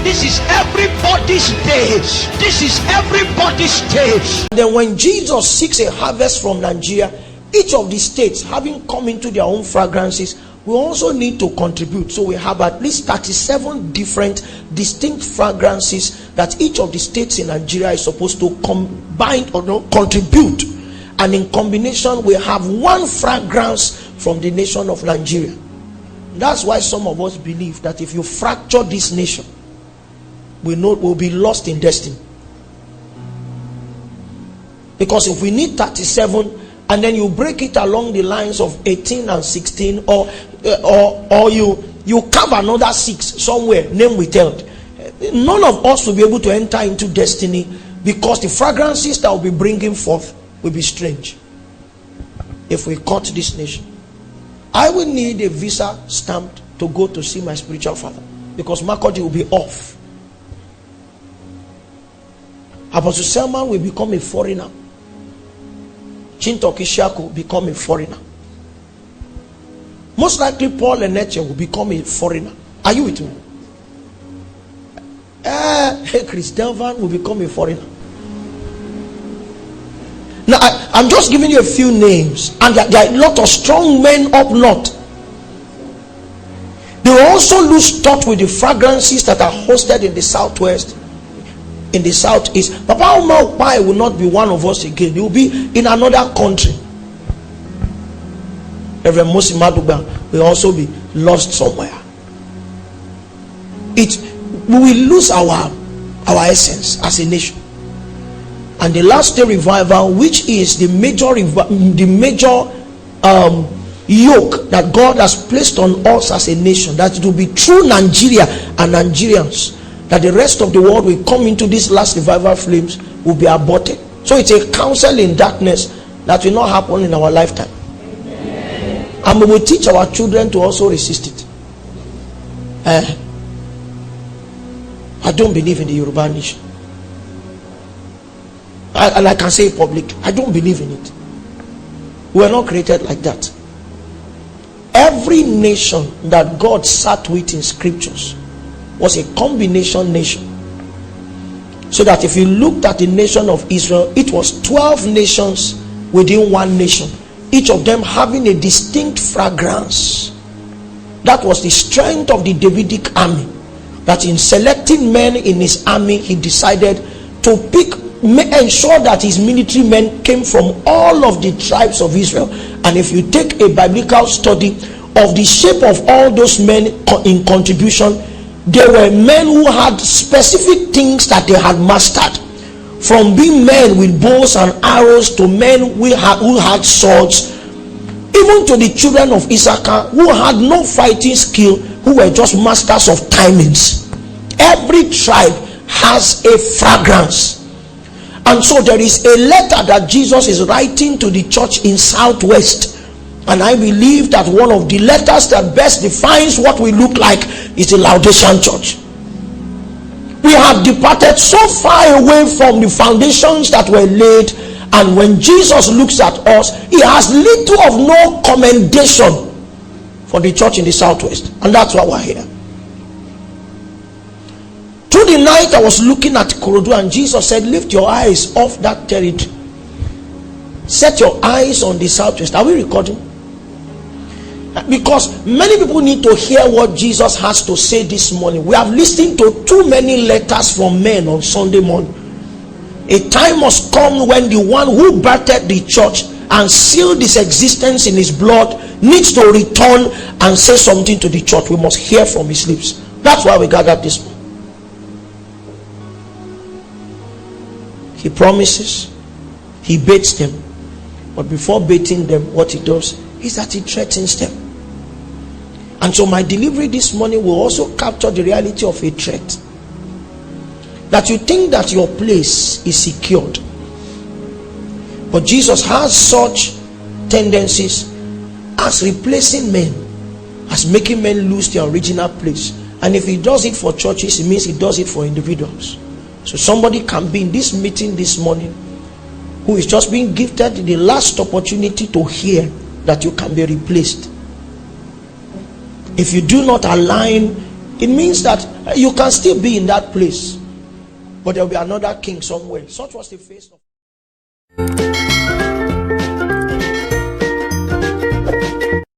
This is everybody's day. This is everybody's day. Then when Jesus seeks a harvest from Nigeria, each of the states, having come into their own fragrances, we also need to contribute. So we have at least 37 different distinct fragrances that each of the states in Nigeria is supposed to combine or contribute. And in combination, we have one fragrance from the nation of Nigeria. That's why some of us believe that if you fracture this nation, we'll be lost in destiny. Because if we need 37, and then you break it along the lines of 18 and 16, or you carve another 6 somewhere, name withheld, none of us will be able to enter into destiny, because the fragrances that will be bringing forth will be strange. If we cut this nation, I will need a visa stamped to go to see my spiritual father, because Makurdi will be off. Apostle Selman will become a foreigner. Chintok Ishaku will become a foreigner. Most likely Paul Eneche will become a foreigner. Are you with me? Chris Delvan will become a foreigner. Now I'm just giving you a few names, and there are a lot of strong men up north. They will also lose touch with the fragrances that are hosted in the southwest, in the southeast. Papa Umar Pai will not be one of us again. He will be in another country. Reverend Mosi Maduba will also be lost somewhere. We will lose our essence as a nation. And the last day revival, which is the major yoke that God has placed on us as a nation, that it will be through Nigeria and Nigerians that the rest of the world will come into these last revival flames, will be aborted. So it's a counsel in darkness that will not happen in our lifetime. Amen. And we will teach our children to also resist it. I don't believe in the Yoruba nation. And I can say it publicly, I don't believe in it. We were not created like that. Every nation that God sat with in scriptures was a combination nation. So that if you looked at the nation of Israel, it was 12 nations within one nation, each of them having a distinct fragrance. That was the strength of the Davidic army, that in selecting men in his army, he decided to ensure that his military men came from all of the tribes of Israel. And if you take a biblical study of the shape of all those men in contribution, there were men who had specific things that they had mastered, from being men with bows and arrows to men who had swords, even to the children of Issachar who had no fighting skill, who were just masters of timings. Every tribe has a fragrance. And so there is a letter that Jesus is writing to the church in Southwest. And I believe that one of the letters that best defines what we look like is the Laodicean church. We have departed so far away from the foundations that were laid, and when Jesus looks at us, he has little of no commendation for the church in the Southwest. And that's why we're here. Through the night I was looking at Korodu, and Jesus said, lift your eyes off that territory, set your eyes on the Southwest. Are we recording? Because many people need to hear what Jesus has to say this morning. We have listened to too many letters from men on Sunday morning. A time must come when the one who birthed the church and sealed its existence in his blood needs to return and say something to the church. We must hear from his lips. That's why we gathered this morning. He promises, he baits them, but before baiting them, what he does is that he threatens them. And so my delivery this morning will also capture the reality of a threat. That you think that your place is secured, but Jesus has such tendencies as replacing men, as making men lose their original place. And if he does it for churches, it means he does it for individuals. So somebody can be in this meeting this morning who is just being gifted the last opportunity to hear that you can be replaced. If you do not align, it means that you can still be in that place, but there will be another king somewhere. Such was the face of